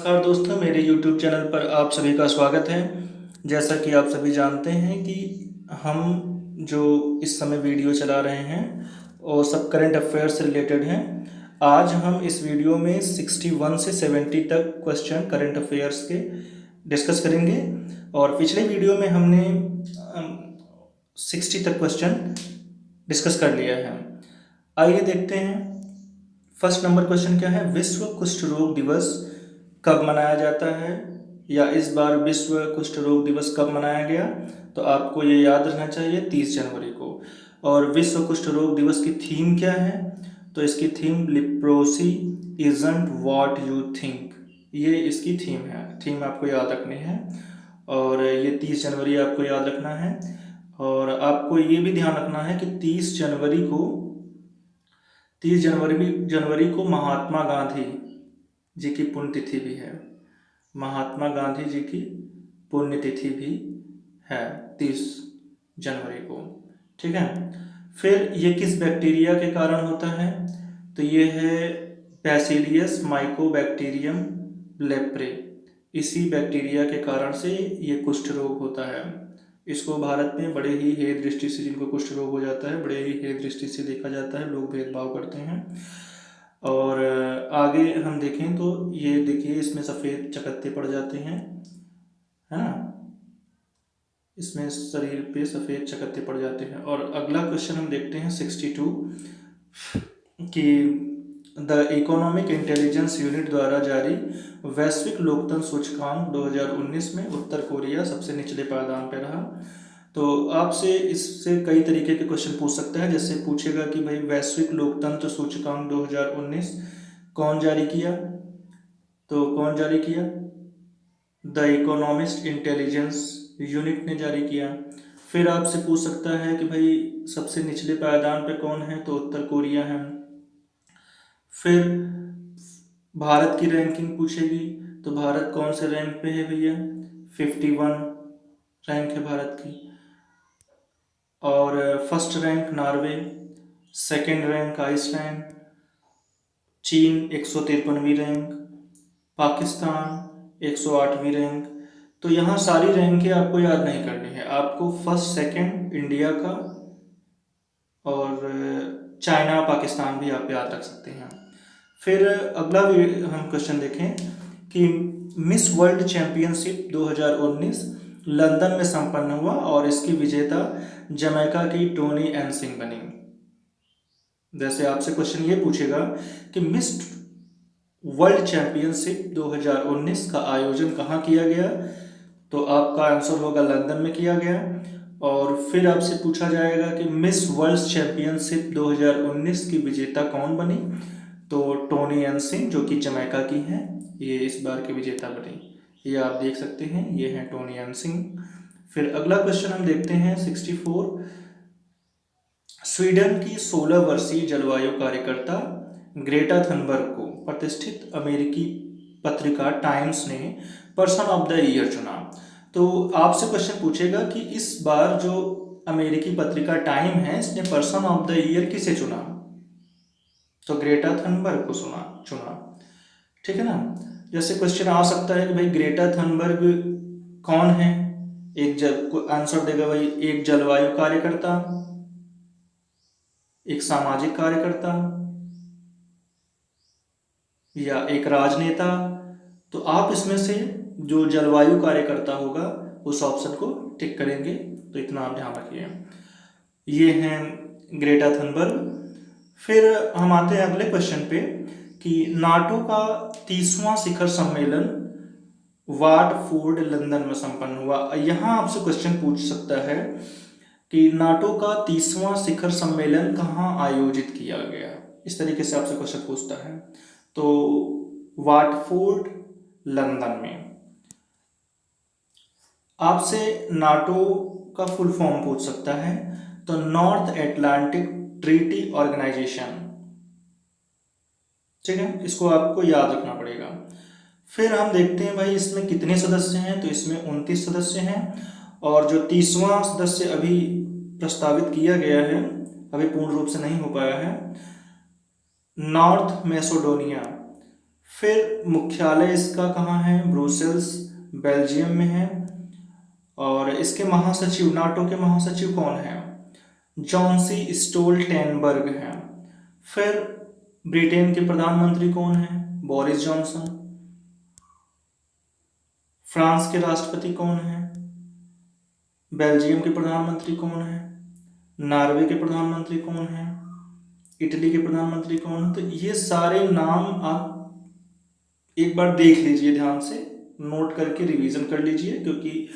नमस्कार दोस्तों, मेरे YouTube चैनल पर आप सभी का स्वागत है। जैसा कि आप सभी जानते हैं कि हम जो इस समय वीडियो चला रहे हैं और सब करंट अफेयर से रिलेटेड हैं। आज हम इस वीडियो में 61 से 70 तक क्वेश्चन करंट अफेयर्स के डिस्कस करेंगे और पिछले वीडियो में हमने 60 तक क्वेश्चन डिस्कस कर लिया है। आइए देखते हैं। फर्स्ट नंबर क्वेश्चन क्या है, विश्व कुष्ठ रोग दिवस कब मनाया जाता है, या इस बार विश्व कुष्ठ रोग दिवस कब मनाया गया। तो आपको ये याद रखना चाहिए 30 जनवरी को। और विश्व कुष्ठ रोग दिवस की थीम क्या है, तो इसकी theme leprosy isn't what you think, ये इसकी थीम है। थीम आपको याद रखनी है और ये 30 जनवरी आपको याद रखना है। और आपको ये भी ध्यान रखना है कि 30 जनवरी को महात्मा गांधी जी की पुण्यतिथि भी है। महात्मा गांधी जी की पुण्यतिथि भी है 30 जनवरी को। ठीक है। फिर ये किस बैक्टीरिया के कारण होता है, तो ये है बैसिलियस माइकोबैक्टीरियम लेप्रे। इसी बैक्टीरिया के कारण से ये कुष्ठ रोग होता है। इसको भारत में बड़े ही हेय दृष्टि से, जिनको कुष्ठ रोग हो जाता है, बड़े ही हेय दृष्टि से देखा जाता है, लोग भेदभाव करते हैं। और आगे हम देखें तो ये देखिए, इसमें सफ़ेद चकत्ते पड़ जाते हैं, है ना, इसमें शरीर पे सफ़ेद चकत्ते पड़ जाते हैं। और अगला क्वेश्चन हम देखते हैं 62 कि द इकोनॉमिक इंटेलिजेंस यूनिट द्वारा जारी वैश्विक लोकतंत्र सूचकांक 2019 में उत्तर कोरिया सबसे निचले पायदान पर रहा। तो आपसे इससे कई तरीके के क्वेश्चन पूछ सकता है। जैसे पूछेगा कि भाई वैश्विक लोकतंत्र सूचकांक 2019 कौन जारी किया, तो कौन जारी किया, द इकोनॉमिस्ट इंटेलिजेंस यूनिट ने जारी किया। फिर आपसे पूछ सकता है कि भाई सबसे निचले पायदान पे कौन है, तो उत्तर कोरिया है। फिर भारत की रैंकिंग पूछेगी, तो भारत कौन से रैंक पे है भैया, 51 रैंक है भारत की। और first rank Norway, second rank Iceland, चीन 153वीं रैंक, पाकिस्तान 108वीं रैंक। तो यहाँ सारी रैंकें आपको याद नहीं करनी है, आपको फर्स्ट सेकंड इंडिया का और चाइना पाकिस्तान भी आप याद रख सकते हैं। फिर अगला हम क्वेश्चन देखें कि मिस वर्ल्ड चैंपियनशिप 2019 लंदन में संपन्न हुआ और इसकी विजेता जमैका की टोनी एनसिंग बनी। जैसे आपसे क्वेश्चन ये पूछेगा कि मिस वर्ल्ड चैंपियनशिप 2019 का आयोजन कहाँ किया गया, तो आपका आंसर होगा लंदन में किया गया। और फिर आपसे पूछा जाएगा कि मिस वर्ल्ड चैंपियनशिप 2019 की विजेता कौन बनी, तो टोनी एनसिंग जो कि जमैका की हैं, ये इस बार की विजेता बनी। ये आप देख सकते हैं, ये हैं टोनी एनसिंग। फिर अगला क्वेश्चन हम देखते हैं 64। स्वीडन की 16 वर्षीय जलवायु कार्यकर्ता ग्रेटा थनबर्ग को प्रतिष्ठित अमेरिकी पत्रिका टाइम्स ने पर्सन ऑफ द ईयर चुना। तो आपसे क्वेश्चन पूछेगा कि इस बार जो अमेरिकी पत्रिका टाइम है, इसने पर्सन ऑफ द ईयर किसे चुना, तो ग्रेटा थनबर्ग को चुना। ठीक है ना। जैसे क्वेश्चन आ सकता है कि भाई ग्रेटा थनबर्ग कौन है, आंसर देगा भाई एक जलवायु कार्यकर्ता, एक सामाजिक कार्यकर्ता, या एक राजनेता। तो आप इसमें से जो जलवायु कार्यकर्ता होगा उस ऑप्शन को टिक करेंगे। तो इतना आप ध्यान रखिए। ये हैं ग्रेटा थनबर्ग। फिर हम आते हैं अगले क्वेश्चन पे कि नाटो का 30वां शिखर सम्मेलन वाटफोर्ड लंदन में संपन्न हुआ। यहाँ आपसे क्वेश्चन पूछ सकता है कि नाटो का 30वां शिखर सम्मेलन कहाँ आयोजित किया गया, इस तरीके से आपसे क्वेश्चन पूछता है। तो वाटफोर्ड लंदन में। आपसे नाटो का फुल फॉर्म पूछ सकता है, तो नॉर्थ एटलांटिक ट्रीटी ऑर्गेनाइजेशन। ठीक है, इसको आपको याद रखना पड़ेगा। फिर हम देखते हैं भाई इसमें कितने सदस्य हैं, तो इसमें 29 सदस्य हैं। और जो 30वां सदस्य अभी प्रस्तावित किया गया है, अभी पूर्ण रूप से नहीं हो पाया है, नॉर्थ मैसेडोनिया। फिर मुख्यालय इसका कहाँ है? ब्रुसेल्स, बेल्जियम में है। और इसके महासचिव, नाटो के महासचिव कौन है? जॉन स्टोल्टेनबर्ग हैं। फिर ब्रिटेन के प्रधानमंत्री कौन है? Boris Johnson. फ्रांस के राष्ट्रपति कौन है? बेल्जियम के प्रधानमंत्री कौन है? नॉर्वे के प्रधानमंत्री कौन है? इटली के प्रधानमंत्री कौन है? तो ये सारे नाम आप एक बार देख लीजिए, ध्यान से नोट करके रिवीजन कर लीजिए, क्योंकि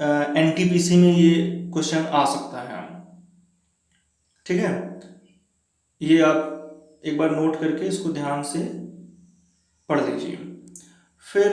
एनटीपीसी में ये क्वेश्चन आ सकता है। ठीक है, ये आप एक बार नोट करके इसको ध्यान से पढ़ लीजिए। फिर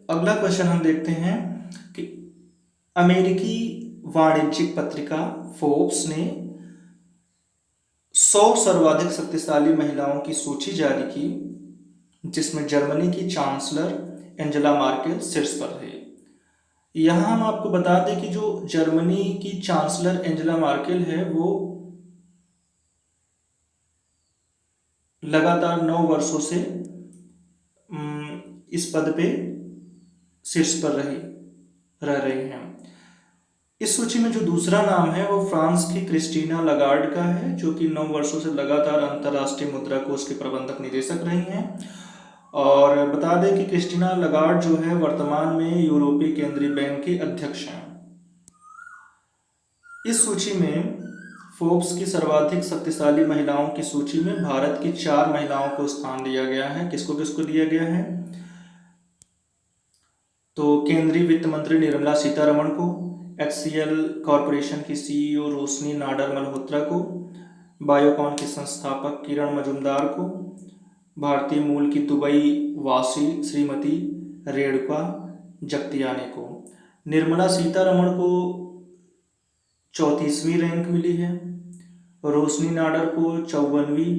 अगला क्वेश्चन हम देखते हैं कि अमेरिकी वाणिज्यिक पत्रिका फोर्ब्स ने 100 सर्वाधिक शक्तिशाली महिलाओं की सूची जारी की, जिसमें जर्मनी की चांसलर एंजेला मार्केल शीर्ष पर है। यहाँ हम आपको बता दें कि जो जर्मनी की चांसलर एंजेला मार्केल है वो लगातार 9 वर्षों से इस पद पे शीर्ष पर रह रही हैं। इस सूची में जो दूसरा नाम है वो फ्रांस की क्रिस्टीना लगार्ड का है, जो कि 9 वर्षों से लगातार अंतर्राष्ट्रीय मुद्रा कोष के प्रबंधक निदेशक रही हैं। और बता दें कि क्रिस्टीना लगार्ड जो है वर्तमान में यूरोपीय केंद्रीय बैंक की अध्यक्ष हैं। इस सूची में फोर्ब्स की सर्वाधिक शक्तिशाली महिलाओं की सूची में भारत की 4 महिलाओं को स्थान दिया गया है। किसको किसको दिया गया है? तो केंद्रीय वित्त मंत्री निर्मला सीतारमण को, HCL कॉरपोरेशन की CEO रोशनी नाडर मल्होत्रा को, बायोकॉन के संस्थापक किरण मजुमदार को, भारतीय मूल की दुबई वासी श्रीमती रेणुका जगतियानी को। निर्मला सीतारमण को 34वीं रैंक मिली है, रोशनी नाडर को 54वीं,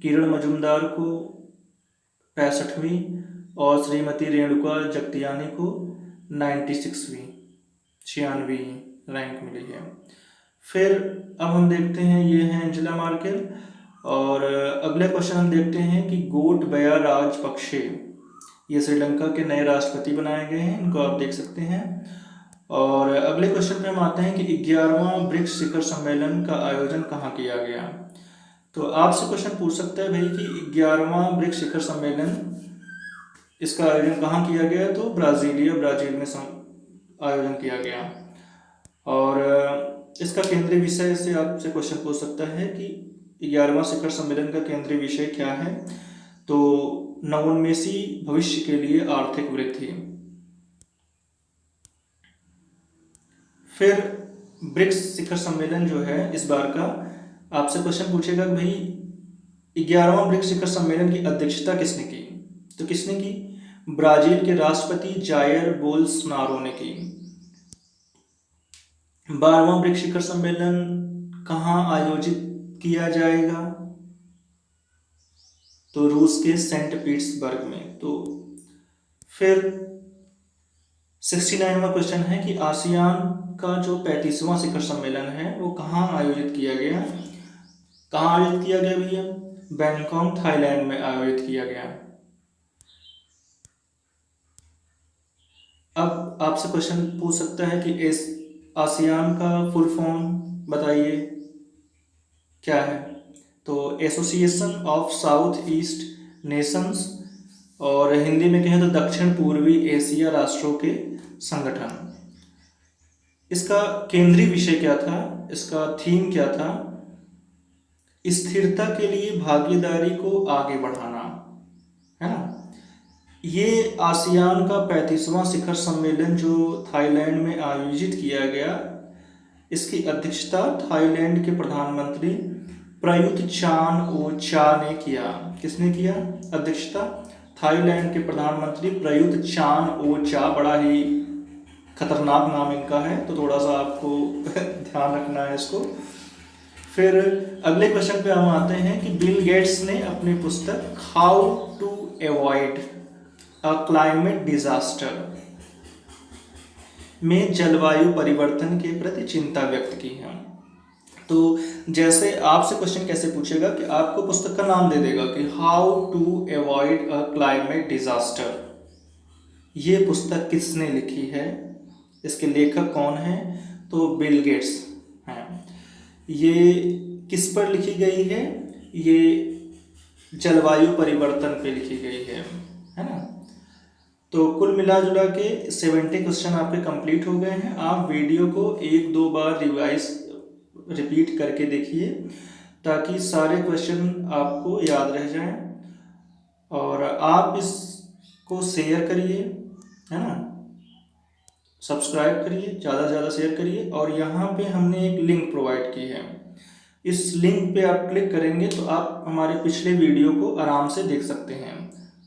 किरण मजुमदार को 65वीं और श्रीमती रेणुका जगतियानी को 96वीं रैंक मिली है। फिर अब हम देखते हैं, ये है एंजेला मार्केल। और अगला क्वेश्चन हम देखते हैं कि गोटबाया राजपक्षे, ये श्रीलंका के नए राष्ट्रपति बनाए गए हैं, इनको आप देख सकते हैं। और अगले क्वेश्चन पे हम आते हैं कि 11वां ब्रिक्स शिखर सम्मेलन का आयोजन कहाँ किया गया। तो आपसे क्वेश्चन पूछ सकता है भाई कि 11वां ब्रिक्स शिखर सम्मेलन इसका आयोजन कहाँ किया गया? तो ब्राजील में आयोजन किया गया। और इसका केंद्रीय विषय से आपसे क्वेश्चन पूछ सकता है कि 11वां शिखर सम्मेलन का केंद्रीय विषय क्या है? तो नवोन्मेषी भविष्य के लिए आर्थिक वृद्धि। फिर ब्रिक्स शिखर सम्मेलन जो है इस बार का, आपसे क्वेश्चन पूछेगा कि भाई 11वां ब्रिक्स शिखर सम्मेलन की अध्यक्षता किसने की? तो किसने की? ब्राजील के राष्ट्रपति जायर बोल्सोनारो ने की। 12वां ब्रिक्स शिखर सम्मेलन कहाँ आयोजित किया जाएगा? तो रूस के सेंट पीटर्सबर्ग में। तो फिर 69वां क्वेश्चन है कि आसियान का जो 35वां शिखर सम्मेलन है वो कहाँ आयोजित किया गया? कहाँ आयोजित किया गया भैया? बैंकॉक थाईलैंड में आयोजित किया गया। अब आपसे क्वेश्चन पूछ सकता है कि इस आसियान का फुल फॉर्म बताइए क्या है? तो association of south east Nations, और हिंदी में कहें तो दक्षिण पूर्वी एशिया राष्ट्रों के संगठन। इसका केंद्रीय विषय क्या था? इसका थीम क्या था? स्थिरता के लिए भागीदारी को आगे बढ़ाना, है ना। ये आसियान का 35वां शिखर सम्मेलन जो थाईलैंड में आयोजित किया गया, इसकी अध्यक्षता थाईलैंड के प्रधानमंत्री प्रयुत चान ओ चा ने किया। किसने किया अध्यक्षता? थाईलैंड के प्रधानमंत्री प्रयुत चान ओ चा। बड़ा ही खतरनाक नाम इनका है, तो थोड़ा सा आपको ध्यान रखना है इसको। फिर अगले क्वेश्चन पे हम आते हैं कि बिल गेट्स ने अपनी पुस्तक how to avoid a climate disaster में जलवायु परिवर्तन के प्रति चिंता व्यक्त की है। तो जैसे आपसे क्वेश्चन कैसे पूछेगा कि आपको पुस्तक का नाम दे देगा कि how to avoid a climate disaster. ये पुस्तक किसने लिखी है, इसके लेखक कौन है, तो बिल गेट्स हैं। ये किस पर लिखी गई है, ये जलवायु परिवर्तन पे लिखी गई है ना। तो कुल मिला जुला के 70 क्वेश्चन आपके कंप्लीट हो गए हैं। आप वीडियो को 1-2 बार रिपीट करके देखिए ताकि सारे क्वेश्चन आपको याद रह जाएं, और आप इसको शेयर करिए, है ना, सब्सक्राइब करिए, ज़्यादा से ज़्यादा शेयर करिए। और यहाँ पे हमने एक लिंक प्रोवाइड की है, इस लिंक पे आप क्लिक करेंगे तो आप हमारे पिछले वीडियो को आराम से देख सकते हैं।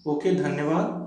ओके, धन्यवाद।